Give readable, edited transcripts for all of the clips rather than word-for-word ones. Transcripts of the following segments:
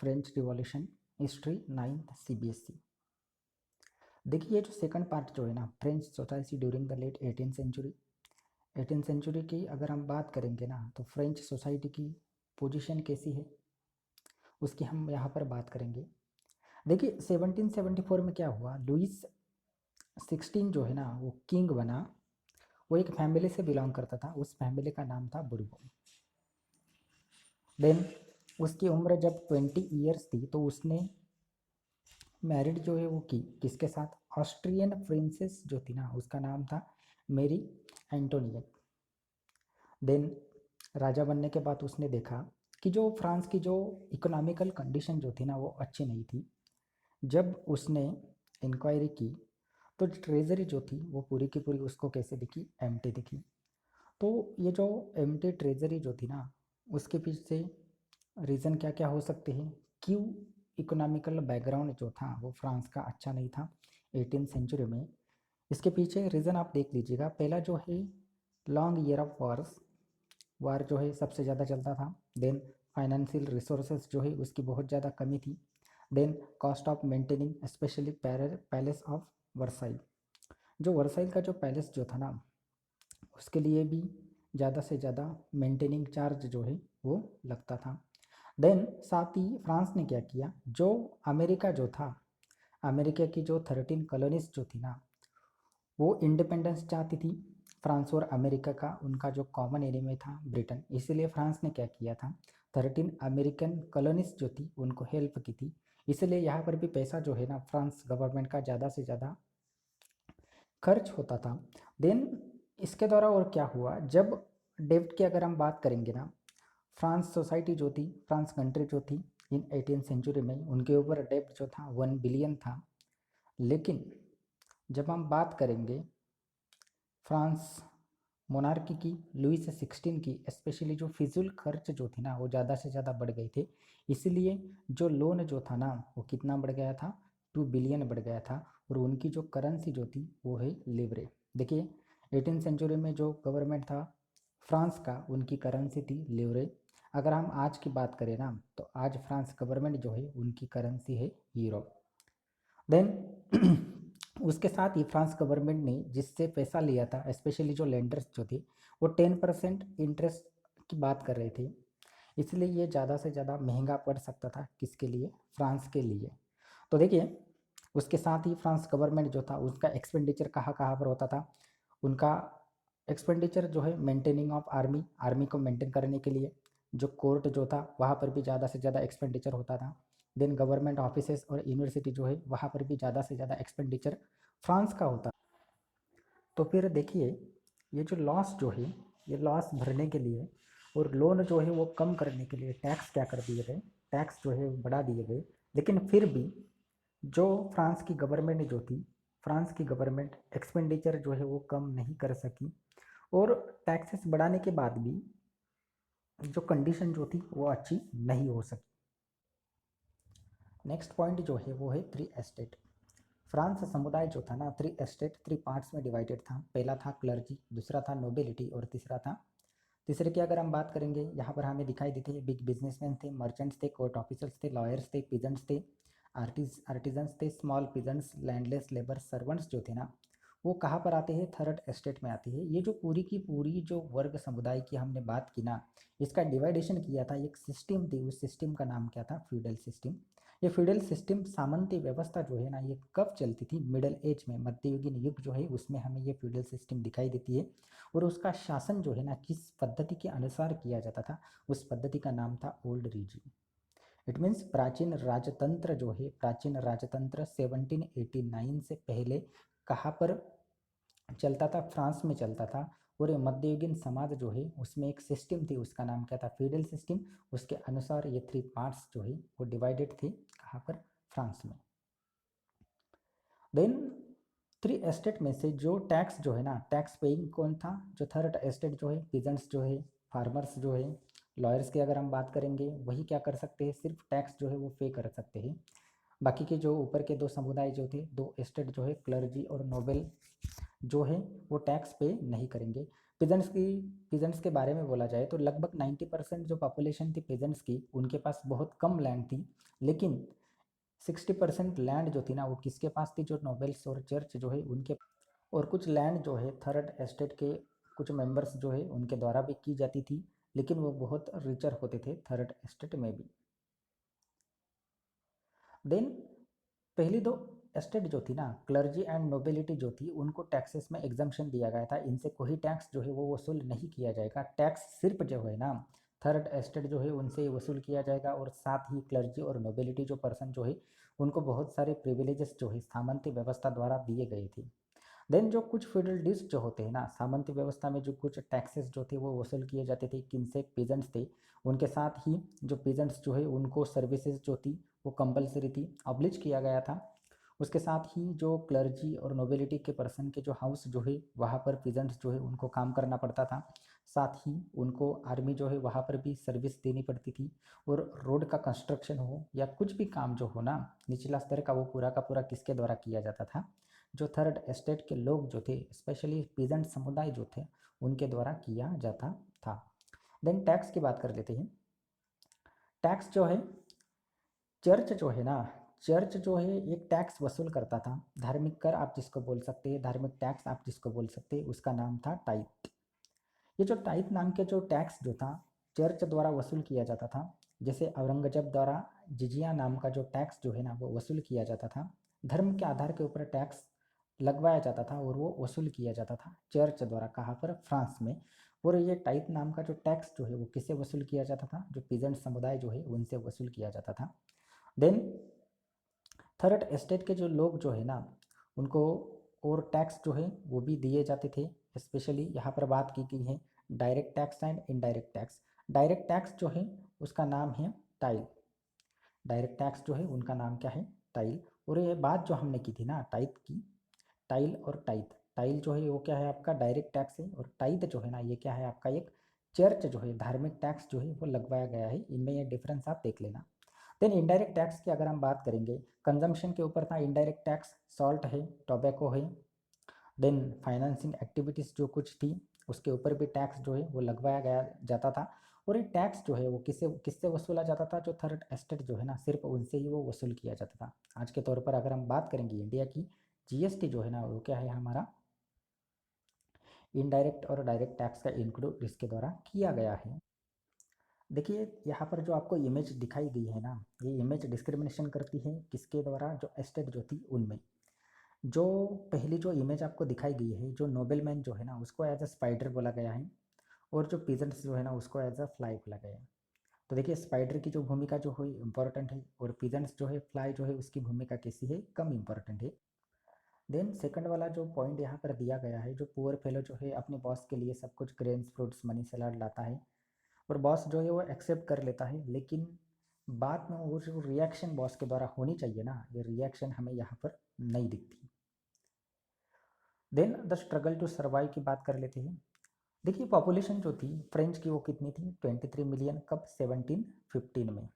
French revolution history 9th CBSE। देखिए ये जो सेकंड पार्ट जो है ना, French society during the late 18th century की अगर हम बात करेंगे ना, तो फ्रेंच सोसाइटी की पोजीशन कैसी है उसकी हम यहाँ पर बात करेंगे। देखिए 1774 में क्या हुआ, लुइस 16 जो है ना वो किंग बना। वो एक फैमिली से बिलोंग करता था, उस फैमिली का नाम था बुरबोन। देन उसकी उम्र जब 20 ईयर्स थी तो उसने मैरिड जो है वो की किसके साथ, ऑस्ट्रियन प्रिंसेस जो थी ना उसका नाम था मेरी एंटोनियट। देन राजा बनने के बाद उसने देखा कि जो फ्रांस की जो इकोनॉमिकल कंडीशन जो थी ना वो अच्छी नहीं थी। जब उसने इंक्वायरी की तो ट्रेजरी जो थी वो पूरी की पूरी उसको कैसे दिखी, एम्प्टी दिखी। तो ये जो एम्प्टी ट्रेजरी जो थी ना उसके पीछे रीज़न क्या क्या हो सकते हैं, क्यों इकोनॉमिकल बैकग्राउंड जो था वो फ्रांस का अच्छा नहीं था 18th सेंचुरी में। इसके पीछे रीज़न आप देख लीजिएगा। पहला जो है लॉन्ग ईयर ऑफ वॉर्स, वार जो है सबसे ज़्यादा चलता था। देन फाइनेंशियल रिसोर्सेज जो है उसकी बहुत ज़्यादा कमी थी। Then cost of maintaining specially palace of Versailles, जो वर्साइल का जो पैलेस जो था ना उसके लिए भी ज़्यादा से ज़्यादा मेंटेनिंग चार्ज जो है वो लगता था। देन साथ ही फ्रांस ने क्या किया, जो अमेरिका जो था, अमेरिका की जो 13 कॉलोनीज जो थी ना वो इंडिपेंडेंस चाहती थी। फ्रांस और अमेरिका का उनका जो कॉमन एनिमी था ब्रिटेन, इसीलिए फ्रांस ने क्या किया था, 13 अमेरिकन कॉलोनीज जो थी उनको हेल्प की थी। इसलिए यहाँ पर भी पैसा जो है ना फ्रांस गवर्नमेंट का ज़्यादा से ज़्यादा खर्च होता था। देन इसके द्वारा और क्या हुआ, जब डेब्ट की अगर हम बात करेंगे ना, फ्रांस सोसाइटी जो थी, फ्रांस कंट्री जो थी इन 18th सेंचुरी में उनके ऊपर डेब्ट जो था 1 बिलियन था। लेकिन जब हम बात करेंगे फ्रांस मोनार्की की, लुइस 16 की, स्पेशली जो फिजूल खर्च जो थी ना वो ज़्यादा से ज़्यादा बढ़ गए थे। इसलिए जो लोन जो था ना वो कितना बढ़ गया था, 2 बिलियन बढ़ गया था। और उनकी जो करेंसी जो थी वो है लिवरे। देखिए 18th सेंचुरी में जो गवर्नमेंट था फ्रांस का उनकी करेंसी थी लिवरे। अगर हम आज की बात करें ना तो आज फ्रांस गवर्नमेंट जो है उनकी करेंसी है यूरो। देन उसके साथ ही फ्रांस गवर्नमेंट ने जिससे पैसा लिया था, स्पेशली जो लेंडर्स जो थे वो 10% इंटरेस्ट की बात कर रहे थे। इसलिए ये ज़्यादा से ज़्यादा महंगा पड़ सकता था किसके लिए, फ्रांस के लिए। तो देखिए उसके साथ ही फ्रांस गवर्नमेंट जो था उसका एक्सपेंडिचर कहाँ कहाँ पर होता था, उनका एक्सपेंडिचर जो है मेंटेनिंग ऑफ आर्मी, आर्मी को मेंटेन करने के लिए। जो कोर्ट जो था वहाँ पर भी ज़्यादा से ज़्यादा एक्सपेंडिचर होता था। देन गवर्नमेंट ऑफिसेस और यूनिवर्सिटी जो है वहाँ पर भी ज़्यादा से ज़्यादा एक्सपेंडिचर फ्रांस का होता। तो फिर देखिए ये जो लॉस जो है, ये लॉस भरने के लिए और लोन जो है वो कम करने के लिए टैक्स क्या कर दिए गए, टैक्स जो है बढ़ा दिए गए। लेकिन फिर भी जो फ्रांस की गवर्नमेंट जो थी, फ्रांस की गवर्नमेंट एक्सपेंडिचर जो है वो कम नहीं कर सकी। और टैक्सेस बढ़ाने के बाद भी जो कंडीशन जो थी वो अच्छी नहीं हो सकी। नेक्स्ट पॉइंट जो है वो है 3 एस्टेट। फ्रांस समुदाय जो था ना 3 एस्टेट, 3 पार्ट्स में डिवाइडेड था। पहला था क्लर्जी, दूसरा था नोबिलिटी और तीसरा था, तीसरे की अगर हम बात करेंगे यहाँ पर हमें दिखाई देते हैं बिग बिजनेसमैन थे, मर्चेंट्स थे, कोर्ट ऑफिसर्स थे, लॉयर्स थे, पिजेंट्स थे, आर्टिजन्स थे, small peasants, landless labour, servants जो थे ना वो कहाँ पर आते हैं, 3rd एस्टेट में आते हैं। ये जो पूरी की पूरी जो वर्ग समुदाय की हमने बात की ना, इसका डिवाइडेशन किया था, एक सिस्टम थी, उस सिस्टम का नाम क्या था, फ्यूडल सिस्टम। ये फ्यूडल सिस्टम सामंती व्यवस्था जो है ना ये कब चलती थी, मिडल एज में, मध्ययुगीन युग जो है उसमें हमें ये फ्यूडल सिस्टम दिखाई देती है। और उसका शासन जो है ना किस पद्धति के अनुसार किया जाता था, उस पद्धति का नाम था ओल्ड रीजन। इट मीन्स प्राचीन राजतंत्र जो है, प्राचीन राजतंत्र 1789 से पहले कहाँ पर चलता था, फ्रांस में चलता था। और ये मध्ययुगीन समाज जो है उसमें एक सिस्टम थी, उसका नाम क्या था, फ्यूडल सिस्टम। उसके अनुसार ये 3 पार्ट्स जो है वो डिवाइडेड थे, कहाँ पर, फ्रांस में। देन 3 एस्टेट में से जो टैक्स जो है ना, टैक्स पेइंग कौन था, जो 3rd एस्टेट जो है, पीजेंट्स जो है, फार्मर्स जो है, लॉयर्स की अगर हम बात करेंगे वही क्या कर सकते हैं, सिर्फ टैक्स जो है वो पे कर सकते हैं। बाकी के जो ऊपर के 2 समुदाय जो थे, 2 एस्टेट जो है, क्लर्जी और नोबेल जो है वो टैक्स पे नहीं करेंगे। पीजेंट्स के बारे में बोला जाए तो लगभग 90% जो पॉपुलेशन थी पीजेंट्स की, उनके पास बहुत कम लैंड थी, लेकिन 60% लैंड जो थी ना वो किसके पास थी, जो नोबेल्स और चर्च जो है उनके, और कुछ लैंड जो है थर्ड एस्टेट के कुछ मेंबर्स जो है उनके द्वारा भी की जाती थी, लेकिन वो बहुत रिचर होते थे थर्ड एस्टेट में भी। देन पहली दो एस्टेट जो थी ना, क्लर्जी एंड नोबिलिटी जो थी, उनको टैक्सेस में एग्जम्पशन दिया गया था, इनसे कोई टैक्स जो है वो वसूल नहीं किया जाएगा। टैक्स सिर्फ जो है ना थर्ड एस्टेट जो है उनसे वसूल किया जाएगा, और साथ ही क्लर्जी और नोबिलिटी जो पर्सन जो है उनको बहुत सारे प्रिविलेजेस जो है सामंती व्यवस्था द्वारा दिए गए थे। देन जो कुछ फेडरल ड्यूज जो होते हैं ना, सामंती व्यवस्था में जो कुछ टैक्सेस जो थे वो वसूल किए जाते थे, किनसे, पीजेंट्स थे, उनके साथ ही जो पीजेंट्स जो है उनको सर्विसेज जो थी वो कंपलसरी थी, अब्लिज किया गया था। उसके साथ ही जो क्लर्जी और नोबिलिटी के पर्सन के जो हाउस जो है वहाँ पर पीजेंट्स जो है उनको काम करना पड़ता था, साथ ही उनको आर्मी जो है वहाँ पर भी सर्विस देनी पड़ती थी, और रोड का कंस्ट्रक्शन हो या कुछ भी काम जो हो ना निचला स्तर का, वो पूरा का पूरा किसके द्वारा किया जाता था, जो थर्ड एस्टेट के लोग जो थे, स्पेशली पीजेंट समुदाय जो थे, उनके द्वारा किया जाता था। देन टैक्स की बात कर लेते हैं। टैक्स जो है, चर्च जो है ना, चर्च जो है एक टैक्स वसूल करता था, धार्मिक कर आप जिसको बोल सकते हैं, धार्मिक टैक्स आप जिसको बोल सकते हैं, उसका नाम था टाइथ। ये जो टाइथ नाम के जो टैक्स जो था चर्च द्वारा वसूल किया जाता था, जैसे औरंगजेब द्वारा जिजिया नाम का जो टैक्स जो है ना वो वसूल किया जाता था, धर्म के आधार के ऊपर टैक्स लगवाया जाता था और वो वसूल किया जाता था चर्च द्वारा, कहाँ पर, फ्रांस में। और ये टाइथ नाम का जो टैक्स जो है वो किससे वसूल किया जाता था, जो पीजेंट समुदाय जो है उनसे वसूल किया जाता था। देन थर्ड एस्टेट के जो लोग जो है ना उनको और टैक्स जो है वो भी दिए जाते थे, स्पेशली यहाँ पर बात की गई है direct tax and indirect tax. Direct tax जो है उसका नाम है टाइल, डायरेक्ट टैक्स जो है उनका नाम क्या है, टाइल। और ये बात जो हमने की थी ना टाइथ की, टाइल और टाइथ, टाइल जो है वो क्या है आपका डायरेक्ट टैक्स है, और टाइथ जो है ना ये क्या है आपका एक चर्च जो है धार्मिक टैक्स जो है वो लगवाया गया है, इनमें ये डिफरेंस आप देख लेना। देन इनडायरेक्ट टैक्स की अगर हम बात करेंगे, कंजम्पशन के ऊपर था इनडायरेक्ट टैक्स, सॉल्ट है, टोबैको है। देन फाइनेंसिंग एक्टिविटीज़ जो कुछ थी उसके ऊपर भी टैक्स जो है वो लगवाया गया जाता था, और ये टैक्स जो है वो किससे किससे वसूला जाता था, जो थर्ड एस्टेट जो है ना सिर्फ उनसे ही वो वसूल किया जाता था। आज के तौर पर अगर हम बात करेंगे इंडिया की, जीएसटी जो है ना वो क्या है हमारा इनडायरेक्ट और डायरेक्ट टैक्स का इंक्लूड इसके द्वारा किया गया है। देखिए यहाँ पर जो आपको इमेज दिखाई दी है ना, ये इमेज डिस्क्रिमिनेशन करती है किसके द्वारा, जो एस्टेट जो थी उनमें। जो पहली जो इमेज आपको दिखाई गई है, जो नोबेलमैन जो है ना उसको एज अ स्पाइडर बोला गया है, और जो पीजेंट्स जो है ना उसको एज अ फ्लाई बोला गया है। तो देखिए स्पाइडर की जो भूमिका जो है इंपॉर्टेंट है, और पीजेंट्स जो है फ्लाई जो है उसकी भूमिका कैसी है, कम इंपॉर्टेंट है। देन सेकंड वाला जो पॉइंट यहाँ पर दिया गया है, जो पुअर फेलो जो है अपने बॉस के लिए सब कुछ ग्रेन्स फ्रूट्स मनी सलाद लाता है, और बॉस जो है वो एक्सेप्ट कर लेता है, लेकिन बाद में वो जो रिएक्शन बॉस के द्वारा होनी चाहिए ना, ये रिएक्शन हमें यहाँ पर नहीं दिखती। Then the struggle to survive की बात कर लेते हैं। देखिए पॉपुलेशन जो थी फ्रेंच की वो कितनी थी, 23 मिलियन, कब, 1715 में।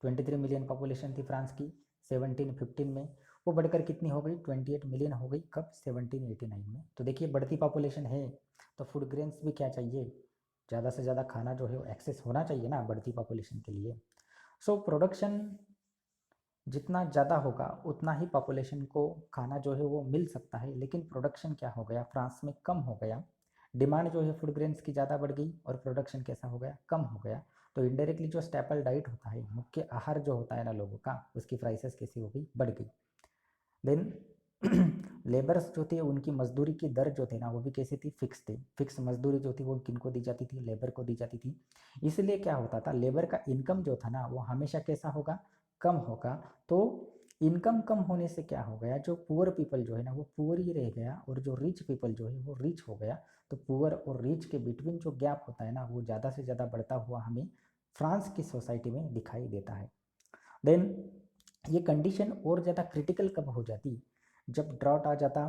23 मिलियन पॉपुलेशन थी फ्रांस की 1715 में, वो बढ़कर कितनी हो गई, 28 मिलियन हो गई, कब, 1789 में। तो देखिए बढ़ती पॉपुलेशन है तो फूड ग्रेन्स भी क्या चाहिए, ज़्यादा से ज़्यादा खाना जो है वो एक्सेस होना चाहिए ना बढ़ती पॉपुलेशन के लिए। सो प्रोडक्शन जितना ज़्यादा होगा उतना ही पॉपुलेशन को खाना जो है वो मिल सकता है, लेकिन प्रोडक्शन क्या हो गया फ्रांस में, कम हो गया। डिमांड जो है फूड ग्रेन्स की ज़्यादा बढ़ गई और प्रोडक्शन कैसा हो गया, कम हो गया। तो इनडायरेक्टली जो स्टेपल डाइट होता है, मुख्य आहार जो होता है ना लोगों का, उसकी प्राइसेस कैसी हो गई, बढ़ गई। देन लेबर्स जो थे उनकी मजदूरी की दर जो थे ना वो भी कैसी थी, फिक्स थे। फिक्स मजदूरी जो थी वो किनको दी जाती थी, लेबर को दी जाती थी। इसलिए क्या होता था, लेबर का इनकम जो था ना वो हमेशा कैसा होगा, कम होगा। तो इनकम कम होने से क्या हो गया, जो पुअर पीपल जो है ना वो पुअर ही रह गया, और जो रिच पीपल जो है वो रिच हो गया। तो पुअर और रिच के बिटवीन जो गैप होता है ना वो ज़्यादा से ज़्यादा बढ़ता हुआ हमें फ्रांस की सोसाइटी में दिखाई देता है। देन ये कंडीशन और ज़्यादा क्रिटिकल कब हो जाती, जब ड्राउट आ जाता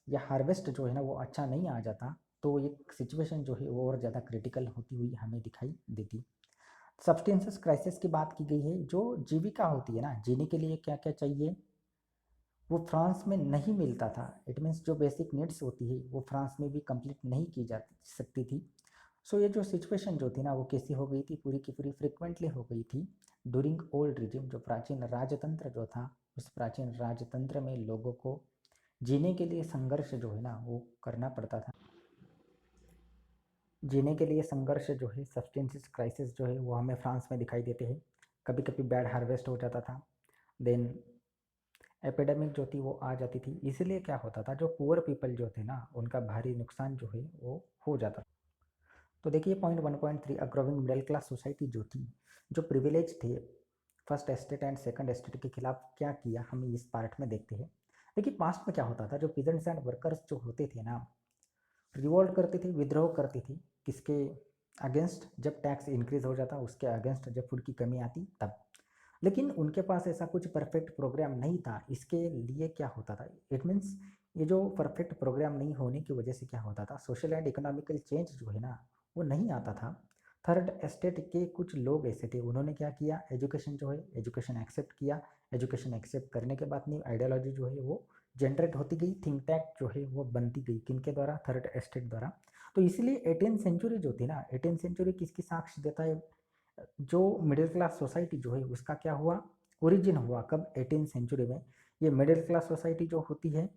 या हार्वेस्ट जो है ना वो अच्छा नहीं आ जाता, तो ये सिचुएशन जो है वो और ज़्यादा क्रिटिकल होती हुई हमें दिखाई देती। सब्सटेंसेस क्राइसिस की बात की गई है, जो जीविका होती है ना, जीने के लिए क्या क्या चाहिए, वो फ्रांस में नहीं मिलता था। इट मीन्स जो बेसिक नीड्स होती है वो फ्रांस में भी कंप्लीट नहीं की जा सकती थी। सो ये जो सिचुएशन जो थी ना वो कैसी हो गई थी, पूरी की पूरी फ्रिक्वेंटली हो गई थी ड्यूरिंग ओल्ड रिजिम, जो प्राचीन राजतंत्र जो था, उस प्राचीन राजतंत्र में लोगों को जीने के लिए संघर्ष जो है ना वो करना पड़ता था। जीने के लिए संघर्ष जो है, सब्सटेंसेस क्राइसिस जो है वो हमें फ्रांस में दिखाई देते हैं। कभी कभी बैड हार्वेस्ट हो जाता था, देन एपिडेमिक जो थी वो आ जाती थी। इसीलिए क्या होता था, जो पुअर पीपल जो थे ना उनका भारी नुकसान जो है वो हो जाता था। तो देखिए पॉइंट 1.3, अ ग्रोविंग मिडिल क्लास सोसाइटी जो थी, जो प्रिविलेज थे first estate and second estate के खिलाफ क्या किया, हम इस पार्ट में देखते हैं। देखिए पास्ट में क्या होता था, जो पीजेंट्स एंड वर्कर्स जो होते थे ना, रिवोल्ट करती थी, विद्रोह करती थी। किसके अगेंस्ट? जब टैक्स इंक्रीज हो जाता उसके अगेंस्ट, जब फूड की कमी आती तब। लेकिन उनके पास ऐसा कुछ परफेक्ट प्रोग्राम नहीं था। इसके लिए क्या होता था, इट मीन्स ये जो परफेक्ट प्रोग्राम नहीं होने की वजह से क्या होता था, सोशल एंड इकोनॉमिकल चेंज जो है ना वो नहीं आता था। थर्ड एस्टेट के कुछ लोग ऐसे थे, उन्होंने क्या किया, एजुकेशन जो है, एजुकेशन एक्सेप्ट किया। एजुकेशन एक्सेप्ट करने के बाद न्यू आइडियोलॉजी जो है वो जनरेट होती गई, थिंक टैंक जो है वो बनती गई, किनके द्वारा, थर्ड एस्टेट द्वारा। तो इसलिए 18th सेंचुरी जो थी ना, 18th सेंचुरी किसकी साक्ष्य देता है, जो मिडिल क्लास सोसाइटी जो है उसका क्या हुआ, ओरिजिन हुआ कब, 18th सेंचुरी में। ये मिडिल क्लास सोसाइटी जो होती है,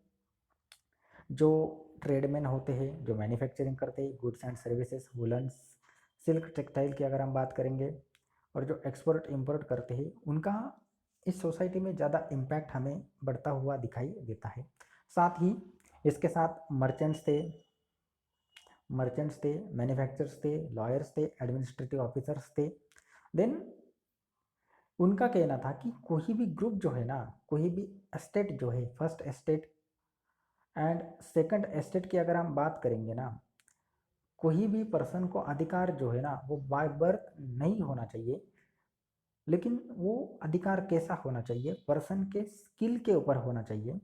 जो ट्रेडमैन होते हैं, जो मैन्युफैक्चरिंग करते हैं, goods and services, woollens, silk, textile की अगर हम बात करेंगे, और जो एक्सपोर्ट इंपोर्ट करते हैं, उनका इस सोसाइटी में ज़्यादा इम्पैक्ट हमें बढ़ता हुआ दिखाई देता है। साथ ही इसके साथ मर्चेंट्स थे, मैन्युफैक्चरर्स थे, लॉयर्स थे, एडमिनिस्ट्रेटिव ऑफिसर्स थे। देन उनका कहना था कि कोई भी ग्रुप जो है ना, कोई भी एस्टेट जो है, first estate and second estate की अगर हम बात करेंगे ना, कोई भी पर्सन को अधिकार जो है ना वो बाय बर्थ नहीं होना चाहिए। लेकिन वो अधिकार कैसा होना चाहिए, पर्सन के स्किल के ऊपर होना चाहिए,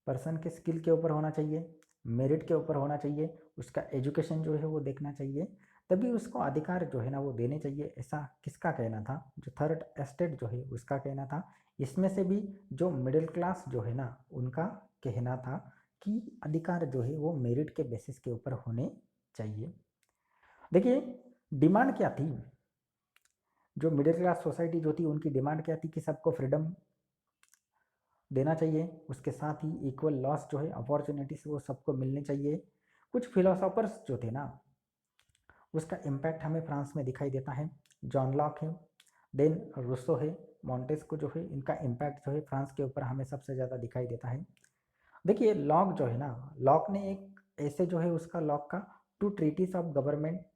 पर्सन के स्किल के ऊपर होना चाहिए, मेरिट के ऊपर होना चाहिए, उसका एजुकेशन जो है वो देखना चाहिए, तभी उसको अधिकार जो है ना वो देने चाहिए। ऐसा किसका कहना था, जो थर्ड एस्टेट जो है उसका कहना था। इसमें से भी जो मिडिल क्लास जो है ना उनका कहना था कि अधिकार जो है वो मेरिट के बेसिस के ऊपर होने चाहिए। देखिए डिमांड क्या थी, जो मिडिल क्लास सोसाइटी जो थी उनकी डिमांड क्या थी कि सबको फ्रीडम देना चाहिए, उसके साथ ही इक्वल लॉस जो है, अपॉर्चुनिटीज वो सबको मिलनी चाहिए। कुछ फिलोसोफर्स जो थे ना उसका इम्पैक्ट हमें फ्रांस में दिखाई देता है, जॉन लॉक है, देन रूसो है, मॉन्टेस्क्यू जो है, इनका इम्पैक्ट जो है फ्रांस के ऊपर हमें सबसे ज़्यादा दिखाई देता है। देखिए लॉक जो है ना, लॉक ने एक ऐसे जो है उसका लॉक का टू ट्रीटीज ऑफ गवर्नमेंट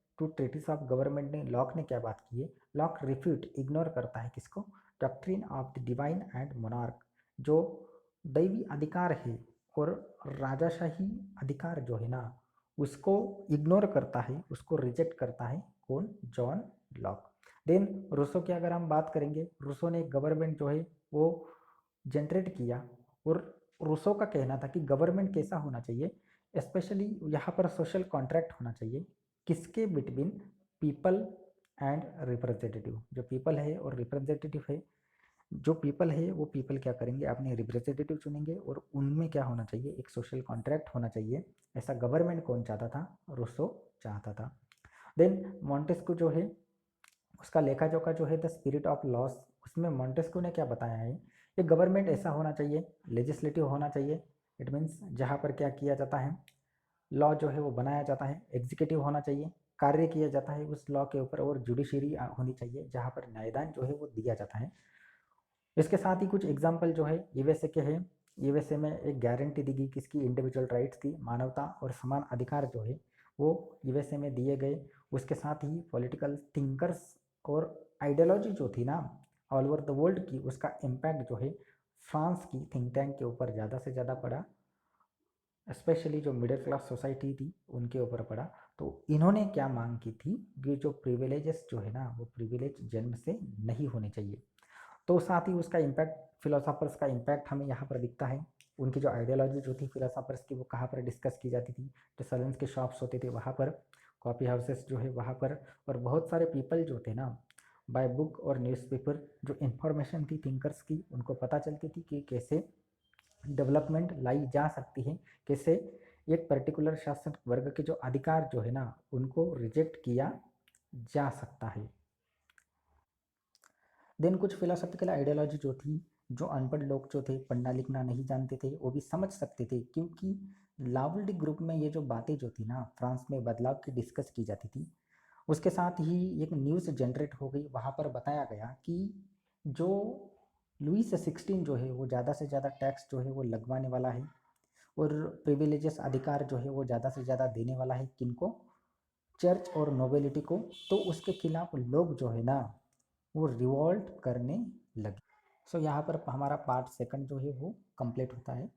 ने, लॉक ने क्या बात की है, लॉक रिफ्यूट, इग्नोर करता है किसको, doctrine of the divine and monarch, जो दैवी अधिकार है और राजाशाही अधिकार जो है ना उसको इग्नोर करता है, उसको रिजेक्ट करता है, कौन, जॉन लॉक। देन रूसो की अगर हम बात करेंगे, रूसो ने गवर्नमेंट जो है वो जनरेट किया, और रूसो का कहना था कि गवर्नमेंट कैसा होना चाहिए, स्पेशली यहाँ पर सोशल कॉन्ट्रैक्ट होना चाहिए, किसके बिटवीन, पीपल एंड रिप्रेजेंटेटिव। जो पीपल है और रिप्रेजेंटेटिव है, जो पीपल है वो पीपल क्या करेंगे, अपने रिप्रेजेंटेटिव चुनेंगे और उनमें क्या होना चाहिए, एक सोशल कॉन्ट्रैक्ट होना चाहिए। ऐसा गवर्नमेंट कौन चाहता था, रूसो चाहता था। देन मॉन्टेस्क्यू जो है उसका लेखा जोखा जो है द स्पिरिट ऑफ लॉस, उसमें मॉन्टेस्क्यू ने क्या बताया है, ये गवर्नमेंट ऐसा होना चाहिए, लेजिस्लेटिव होना चाहिए। इट मीन्स जहाँ पर क्या किया जाता है, लॉ जो है वो बनाया जाता है, एग्जीक्यूटिव होना चाहिए, कार्य किया जाता है उस लॉ के ऊपर, और जुडिशरी होनी चाहिए जहाँ पर न्यायदान जो है वो दिया जाता है। इसके साथ ही कुछ एग्जाम्पल जो है यूएसए के हैं, यूएसए में एक गारंटी दी गई किसकी, इंडिविजुअल राइट्स की, मानवता और समान अधिकार जो है वो यूएसए में दिए गए। उसके साथ ही पॉलिटिकल थिंकर्स और आइडियोलॉजी जो थी ना ऑल ओवर द वर्ल्ड की, उसका इम्पैक्ट जो है फ्रांस की थिंक टैंक के ऊपर ज़्यादा से ज़्यादा पड़ा, स्पेशली जो मिडिल क्लास सोसाइटी थी उनके ऊपर पड़ा। तो इन्होंने क्या मांग की थी, ये जो प्रिविलेजेस जो है ना वो प्रिविलेज जन्म से नहीं होने चाहिए। तो साथ ही उसका इम्पैक्ट, फिलोसोफर्स का इम्पैक्ट हमें यहाँ पर दिखता है। उनकी जो आइडियोलॉजी जो थी फिलोसोफर्स की वो कहाँ पर डिस्कस की जाती थी, जो सलन्स के शॉप्स होते थे वहाँ पर, कॉफ़ी हाउसेस जो है वहाँ पर, और बहुत सारे पीपल जो थे ना बाय बुक और न्यूज़पेपर, जो इन्फॉर्मेशन थी थिंकर्स की उनको पता चलती थी कि कैसे डेवलपमेंट लाई जा सकती है, कैसे एक पर्टिकुलर शासक वर्ग के जो अधिकार जो है ना उनको रिजेक्ट किया जा सकता है। देन कुछ फिलोसॉफिकल आइडियोलॉजी जो थी, जो अनपढ़ लोग जो थे, पढ़ना लिखना नहीं जानते थे, वो भी समझ सकते थे, क्योंकि लावल्डी ग्रुप में ये जो बातें जो थी ना फ्रांस में बदलाव की डिस्कस की जाती थी। उसके साथ ही एक न्यूज़ जनरेट हो गई, वहाँ पर बताया गया कि जो लुईस 16 जो है वो ज़्यादा से ज़्यादा टैक्स जो है वो लगवाने वाला है, और प्रिविलेजेस अधिकार जो है वो ज़्यादा से ज़्यादा देने वाला है, किनको, चर्च और नोबिलिटी को। तो उसके खिलाफ लोग जो है ना वो रिवॉल्ट करने लगे। सो यहाँ पर हमारा पार्ट सेकंड जो है वो कंप्लीट होता है।